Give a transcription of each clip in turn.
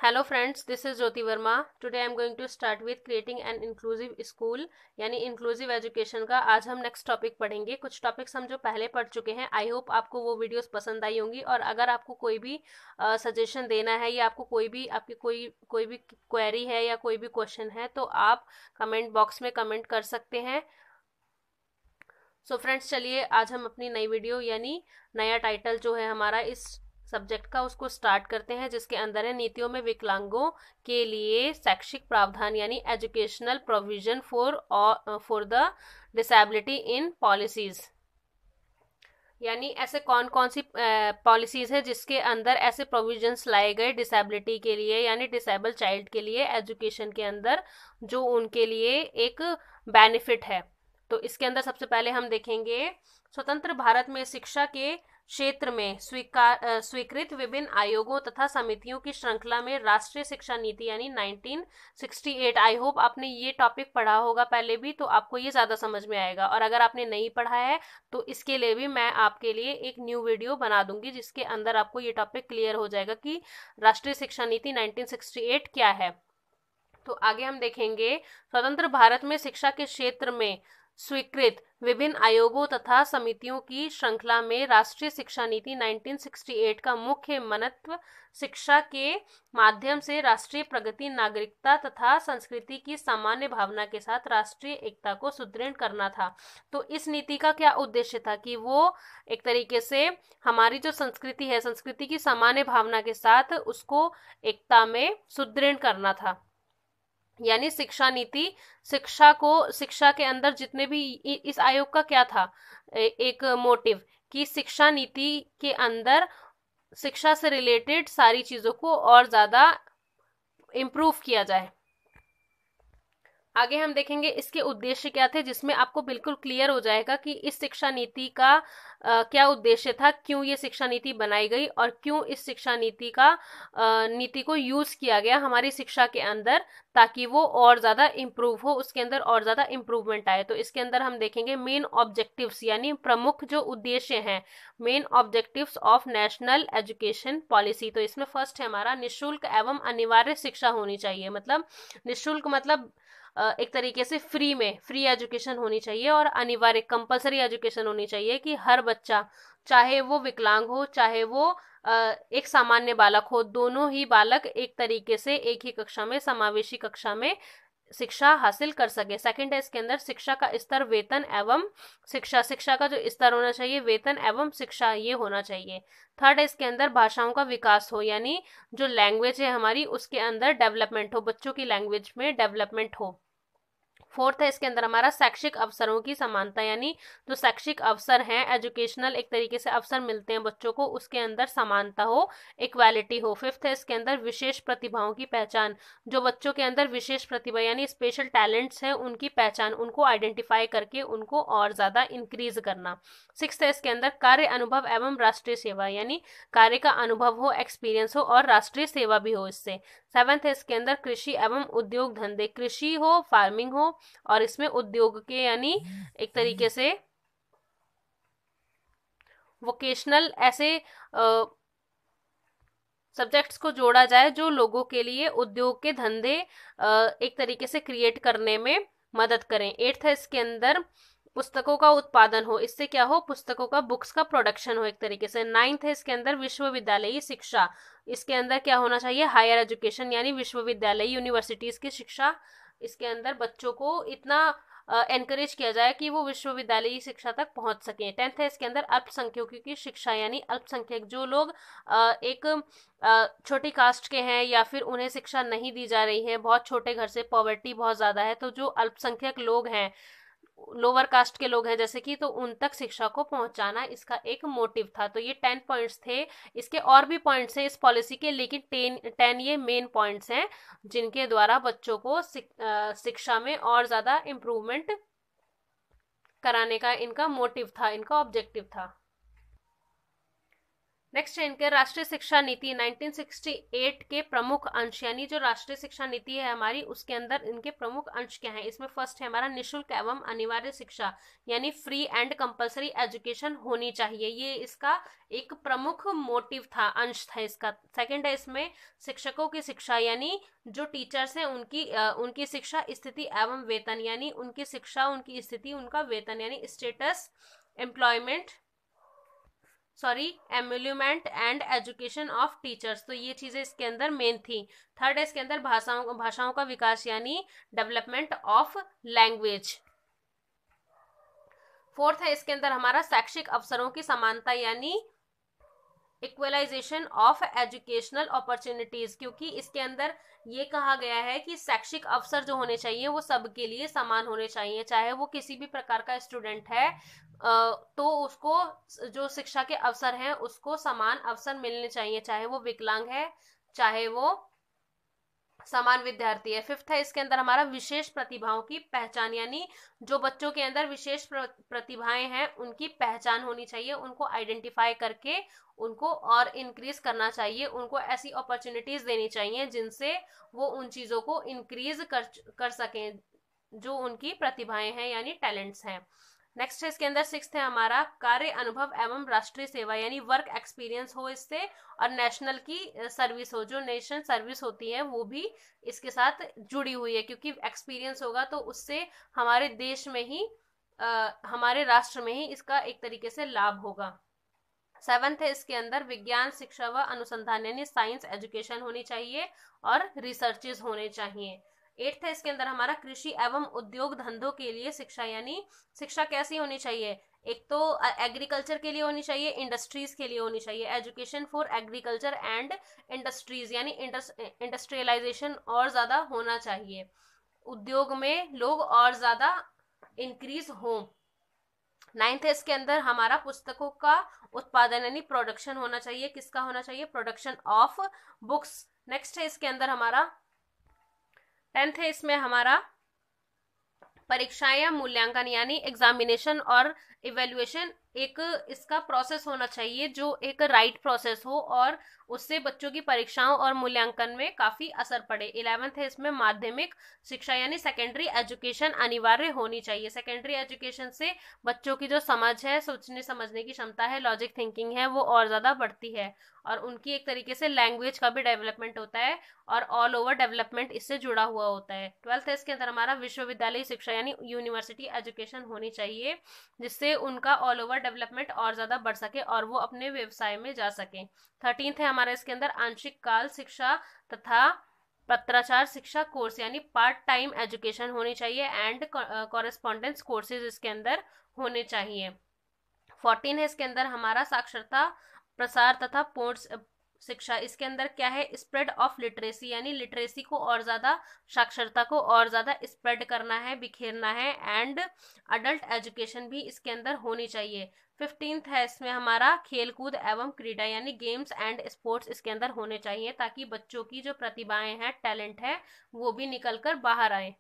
Hello friends, this is Jyoti Verma. Today I am going to start with creating an inclusive school यानी inclusive education का आज हम next topic पढ़ेंगे। कुछ topics हम जो पहले पढ़ चुके हैं। आई होप आपको वो वीडियोस पसंद आई होंगी। और अगर आपको कोई भी सजेशन देना है या आपको आपकी कोई भी क्वेरी है या कोई भी क्वेश्चन है तो आप कमेंट बॉक्स में कमेंट कर सकते हैं। सो फ्रेंड्स, चलिए आज हम अपनी नई वीडियो यानी नया टाइटल जो है हमारा इस सब्जेक्ट का उसको स्टार्ट करते हैं, जिसके अंदर है नीतियों में विकलांगों के लिए शैक्षिक प्रावधान यानी educational provision for the disability in policies. यानी ऐसे कौन कौन सी पॉलिसीज है जिसके अंदर ऐसे प्रोविजंस लाए गए डिसेबिलिटी के लिए यानी डिसेबल चाइल्ड के लिए एजुकेशन के अंदर, जो उनके लिए एक बेनिफिट है। तो इसके अंदर सबसे पहले हम देखेंगे स्वतंत्र भारत में शिक्षा के क्षेत्र में स्वीकृत विभिन्न आयोगों तथा समितियों की श्रृंखला में राष्ट्रीय शिक्षा नीति यानी 1968। आई होप आपने ये टॉपिक पढ़ा होगा पहले भी, तो आपको ये ज्यादा समझ में आएगा। और अगर आपने नहीं पढ़ा है तो इसके लिए भी मैं आपके लिए एक न्यू वीडियो बना दूंगी, जिसके अंदर आपको ये टॉपिक क्लियर हो जाएगा कि राष्ट्रीय शिक्षा नीति 1968 क्या है। तो आगे हम देखेंगे स्वतंत्र भारत में शिक्षा के क्षेत्र में स्वीकृत विभिन्न आयोगों तथा समितियों की श्रृंखला में राष्ट्रीय शिक्षा नीति 1968 का मुख्य मंतव्य शिक्षा के माध्यम से राष्ट्रीय प्रगति, नागरिकता तथा संस्कृति की सामान्य भावना के साथ राष्ट्रीय एकता को सुदृढ़ करना था। तो इस नीति का क्या उद्देश्य था कि वो एक तरीके से हमारी जो संस्कृति है, संस्कृति की सामान्य भावना के साथ उसको एकता में सुदृढ़ करना था। यानी शिक्षा नीति शिक्षा के अंदर जितने भी इस आयोग का क्या था एक मोटिव कि शिक्षा नीति के अंदर शिक्षा से रिलेटेड सारी चीजों को और ज्यादा इम्प्रूव किया जाए। आगे हम देखेंगे इसके उद्देश्य क्या थे, जिसमें आपको बिल्कुल क्लियर हो जाएगा कि इस शिक्षा नीति का क्या उद्देश्य था, क्यों ये शिक्षा नीति बनाई गई और क्यों इस शिक्षा नीति को यूज किया गया हमारी शिक्षा के अंदर, ताकि वो और ज्यादा इम्प्रूव हो, उसके अंदर और ज्यादा इम्प्रूवमेंट आए। तो इसके अंदर हम देखेंगे मेन ऑब्जेक्टिव्स यानी प्रमुख जो उद्देश्य हैं, main objectives of national education policy. तो इसमें फर्स्ट है हमारा निःशुल्क एवं अनिवार्य शिक्षा होनी चाहिए। मतलब निःशुल्क मतलब एक तरीके से फ्री एजुकेशन होनी चाहिए, और अनिवार्य कंपलसरी एजुकेशन होनी चाहिए कि हर बच्चा, चाहे वो विकलांग हो चाहे वो एक सामान्य बालक हो, दोनों ही बालक एक तरीके से एक ही कक्षा में, समावेशी कक्षा में शिक्षा हासिल कर सके। सेकंड है इसके अंदर शिक्षा का स्तर, वेतन एवं शिक्षा का जो स्तर होना चाहिए, वेतन एवं शिक्षा, ये होना चाहिए। थर्ड है इसके अंदर भाषाओं का विकास हो, यानी जो लैंग्वेज है हमारी उसके अंदर डेवलपमेंट हो, बच्चों की लैंग्वेज में डेवलपमेंट हो। फोर्थ है इसके अंदर हमारा शैक्षिक अवसरों की समानता, यानी जो शैक्षिक अवसर हैं, एजुकेशनल एक तरीके से अवसर मिलते हैं बच्चों को, उसके अंदर समानता हो, इक्वालिटी हो। फिफ्थ है इसके अंदर विशेष प्रतिभाओं की पहचान, जो बच्चों के अंदर विशेष प्रतिभा यानी स्पेशल टैलेंट्स हैं उनकी पहचान, उनको आइडेंटिफाई करके उनको और ज्यादा इंक्रीज करना। सिक्स्थ है इसके अंदर कार्य अनुभव एवं राष्ट्रीय सेवा, यानी कार्य का अनुभव हो, एक्सपीरियंस हो और राष्ट्रीय सेवा भी हो इससे। सेवंथ है इसके अंदर कृषि एवं उद्योग धंधे, कृषि हो, फार्मिंग हो, और इसमें उद्योग के यानी एक तरीके से वोकेशनल ऐसे सब्जेक्ट्स को जोड़ा जाए जो लोगों के लिए उद्योग के धंधे एक तरीके से क्रिएट करने में मदद करें। एट्थ है इसके अंदर पुस्तकों का उत्पादन हो, इससे क्या हो, पुस्तकों का, बुक्स का प्रोडक्शन हो एक तरीके से। नाइन्थ है इसके अंदर विश्वविद्यालयी शिक्षा, इसके अंदर क्या होना चाहिए, हायर एजुकेशन यानी विश्वविद्यालय यूनिवर्सिटीज की शिक्षा, इसके अंदर बच्चों को इतना एनकरेज किया जाए कि वो विश्वविद्यालयी शिक्षा तक पहुंच सके। टेंथ है इसके अंदर अल्पसंख्यकों की शिक्षा, यानी अल्पसंख्यक जो लोग एक छोटी कास्ट के हैं या फिर उन्हें शिक्षा नहीं दी जा रही है, बहुत छोटे घर से, पॉवर्टी बहुत ज्यादा है, तो जो अल्पसंख्यक लोग हैं, लोअर कास्ट के लोग हैं जैसे कि, तो उन तक शिक्षा को पहुंचाना इसका एक मोटिव था। तो ये 10 पॉइंट्स थे। इसके और भी पॉइंट्स हैं इस पॉलिसी के, लेकिन 10 ये मेन पॉइंट्स हैं जिनके द्वारा बच्चों को शिक्षा में और ज्यादा इम्प्रूवमेंट कराने का इनका मोटिव था, इनका ऑब्जेक्टिव था। नेक्स्ट है इनके राष्ट्रीय शिक्षा नीति 1968 के प्रमुख अंश, यानी जो राष्ट्रीय शिक्षा नीति है हमारी उसके अंदर इनके प्रमुख अंश क्या हैं। इसमें फर्स्ट है हमारा निशुल्क एवं अनिवार्य शिक्षा, यानी फ्री एंड कंपलसरी एजुकेशन होनी चाहिए, ये इसका एक प्रमुख मोटिव था, अंश था इसका। सेकंड है इसमें शिक्षकों की शिक्षा, यानी जो टीचर्स हैं उनकी शिक्षा, स्थिति एवं वेतन, यानी उनकी शिक्षा, उनकी स्थिति, उनका वेतन, यानी status, employment, emolument and education of teachers, तो ये चीजें इसके अंदर मेन थी। थर्ड है इसके अंदर भाषाओं का विकास, यानी डेवलपमेंट ऑफ लैंग्वेज। फोर्थ है इसके अंदर हमारा शैक्षिक अवसरों की समानता, यानी इक्वलाइजेशन ऑफ एजुकेशनल अपॉर्चुनिटीज, क्योंकि इसके अंदर ये कहा गया है कि शैक्षिक अवसर जो होने चाहिए वो सबके लिए समान होने चाहिए, चाहे वो किसी भी प्रकार का स्टूडेंट है तो उसको जो शिक्षा के अवसर हैं उसको समान अवसर मिलने चाहिए, चाहे वो विकलांग है चाहे वो समान विद्यार्थी है। फिफ्थ है इसके अंदर हमारा विशेष प्रतिभाओं की पहचान, यानी जो बच्चों के अंदर विशेष प्रतिभाएं हैं उनकी पहचान होनी चाहिए, उनको आइडेंटिफाई करके उनको और इंक्रीज करना चाहिए, उनको ऐसी अपॉर्चुनिटीज देनी चाहिए जिनसे वो उन चीजों को इंक्रीज कर सकें जो उनकी प्रतिभाएं हैं यानी टैलेंट्स हैं। नेक्स्ट है इसके अंदर सिक्स्थ है हमारा कार्य अनुभव एवं राष्ट्रीय सेवा, यानी वर्क एक्सपीरियंस हो इससे, और नेशनल की सर्विस हो, जो नेशनल सर्विस होती है वो भी इसके साथ जुड़ी हुई है, क्योंकि एक्सपीरियंस होगा तो उससे हमारे देश में ही हमारे राष्ट्र में ही इसका एक तरीके से लाभ होगा। सेवंथ है इसके अंदर विज्ञान शिक्षा व अनुसंधान, यानी साइंस एजुकेशन होनी चाहिए और रिसर्चेज होने चाहिए। एट्थ है इसके अंदर हमारा कृषि एवं उद्योग धंधों के लिए शिक्षा, यानी शिक्षा कैसी होनी चाहिए, एक तो एग्रीकल्चर के लिए होनी चाहिए, इंडस्ट्रीज के लिए होनी चाहिए, education for agriculture and industries, यानी इंडस्ट्रियलाइजेशन और ज्यादा होना चाहिए, उद्योग में लोग और ज्यादा इंक्रीज हो। नाइन्थ है इसके अंदर हमारा पुस्तकों का उत्पादन यानी प्रोडक्शन होना चाहिए, किसका होना चाहिए, प्रोडक्शन ऑफ बुक्स। नेक्स्ट है इसके अंदर हमारा 10th है इसमें हमारा परीक्षाएं या मूल्यांकन यानी एग्जामिनेशन और इवेल्युएशन, एक इसका प्रोसेस होना चाहिए जो एक राइट प्रोसेस हो और उससे बच्चों की परीक्षाओं और मूल्यांकन में काफी असर पड़े। 11th है इसमें माध्यमिक शिक्षा यानी सेकेंडरी एजुकेशन अनिवार्य होनी चाहिए, सेकेंडरी एजुकेशन से बच्चों की जो समझ है, सोचने समझने की क्षमता है, लॉजिक थिंकिंग है, वो और ज्यादा बढ़ती है और उनकी एक तरीके से लैंग्वेज का भी डेवलपमेंट होता है और ऑल ओवर डेवलपमेंट इससे जुड़ा हुआ होता है। 12th है इसके अंदर हमारा विश्वविद्यालय शिक्षा यानी यूनिवर्सिटी एजुकेशन होनी चाहिए जिससे उनका ऑल ओवर डेवलपमेंट और ज्यादा बढ़ सके और वो अपने व्यवसाय में जा सके। 13th है हमारा इसके अंदर आंशिक काल शिक्षा तथा पत्राचार शिक्षा कोर्स यानी पार्ट टाइम एजुकेशन होनी चाहिए एंड कॉरेस्पॉन्डेंस कोर्सेज इसके अंदर होने चाहिए। 14 है इसके अंदर हमारा साक्षरता प्रसार तथा पूर्ण शिक्षा, इसके अंदर क्या है, स्प्रेड ऑफ लिटरेसी यानी लिटरेसी को और ज्यादा, साक्षरता को और ज्यादा स्प्रेड करना है, बिखेरना है एंड अडल्ट एजुकेशन भी इसके अंदर होनी चाहिए। 15th है इसमें हमारा खेलकूद एवं क्रीडा यानी गेम्स एंड स्पोर्ट्स इसके अंदर होने चाहिए ताकि बच्चों की जो प्रतिभाएं हैं, टैलेंट है, वो भी निकल कर बाहर आए।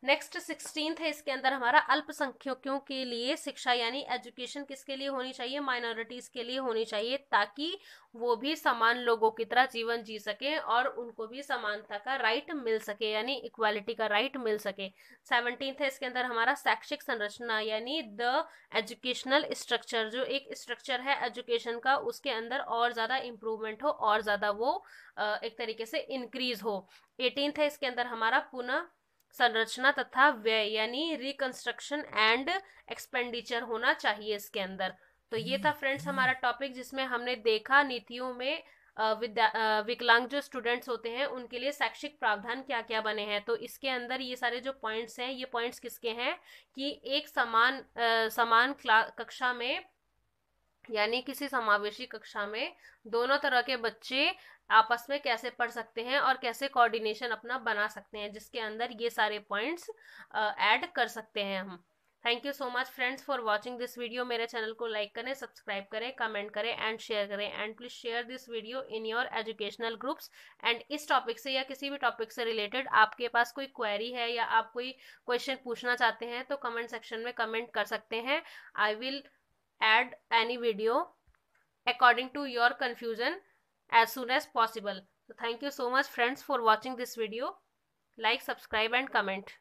नेक्स्ट 16th है इसके अंदर हमारा अल्पसंख्यकों के लिए शिक्षा यानी एजुकेशन किसके लिए होनी चाहिए, माइनॉरिटीज के लिए होनी चाहिए ताकि वो भी समान लोगों की तरह जीवन जी सके और उनको भी समानता का राइट मिल सके यानी इक्वालिटी का राइट मिल सके। 17th है इसके अंदर हमारा शैक्षिक संरचना यानी द एजुकेशनल स्ट्रक्चर, जो एक स्ट्रक्चर है एजुकेशन का उसके अंदर और ज्यादा इम्प्रूवमेंट हो और ज्यादा वो एक तरीके से इंक्रीज हो। 18th है इसके अंदर हमारा पुनः संरचना तथा व्यय यानी रिकंस्ट्रक्शन एंड एक्सपेंडिचर होना चाहिए इसके अंदर। तो ये था फ्रेंड्स हमारा टॉपिक जिसमें हमने देखा नीतियों में विकलांग जो स्टूडेंट्स होते हैं उनके लिए शैक्षिक प्रावधान क्या क्या बने हैं। तो इसके अंदर ये सारे जो पॉइंट्स हैं, ये पॉइंट्स किसके हैं कि एक समान कक्षा में यानी किसी समावेशी कक्षा में दोनों तरह के बच्चे आपस में कैसे पढ़ सकते हैं और कैसे कोऑर्डिनेशन अपना बना सकते हैं, जिसके अंदर ये सारे पॉइंट्स ऐड कर सकते हैं हम। Thank you so much friends for watching this video. मेरे चैनल को लाइक करें, सब्सक्राइब करें, कमेंट करें एंड शेयर करें and please share this video in your educational groups. And इस टॉपिक से या किसी भी टॉपिक से रिलेटेड आपके पास कोई क्वेरी है या आप कोई क्वेश्चन पूछना चाहते हैं तो कमेंट सेक्शन में कमेंट कर सकते हैं। I will add any video according to your confusion as soon as possible. So thank you so much friends for watching this video. Like, subscribe and comment.